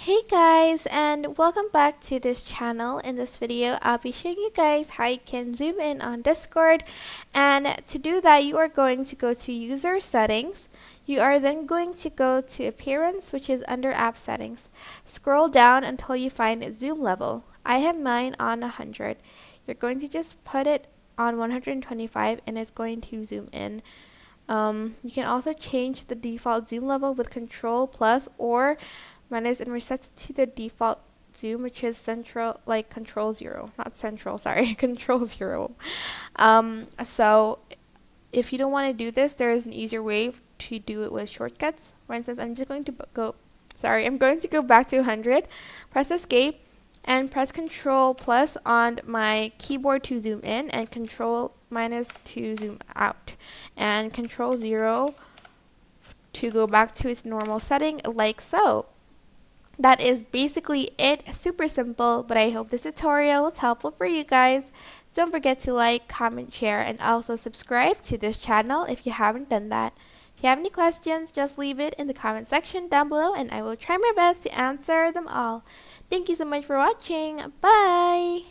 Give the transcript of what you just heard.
Hey guys, and welcome back to this channel. In this video I'll be showing you guys how you can zoom in on Discord, and to do that you are going to go to user settings. You are then going to go to appearance, which is under app settings. Scroll down until you find zoom level. I have mine on 100. You're going to just put it on 125 and it's going to zoom in. You can also change the default zoom level with Control plus or minus and resets to the default zoom, which is central, like Control 0, not central, sorry, Control 0. So if you don't want to do this, there is an easier way to do it with shortcuts. For instance, I'm going to go back to 100, press escape, and press Control plus on my keyboard to zoom in, and Control minus to zoom out, and Control 0 to go back to its normal setting, like so. That is basically it. Super simple, but I hope this tutorial was helpful for you guys. Don't forget to like, comment, share, and also subscribe to this channel if you haven't done that. If you have any questions, just leave it in the comment section down below and I will try my best to answer them all. Thank you so much for watching. Bye!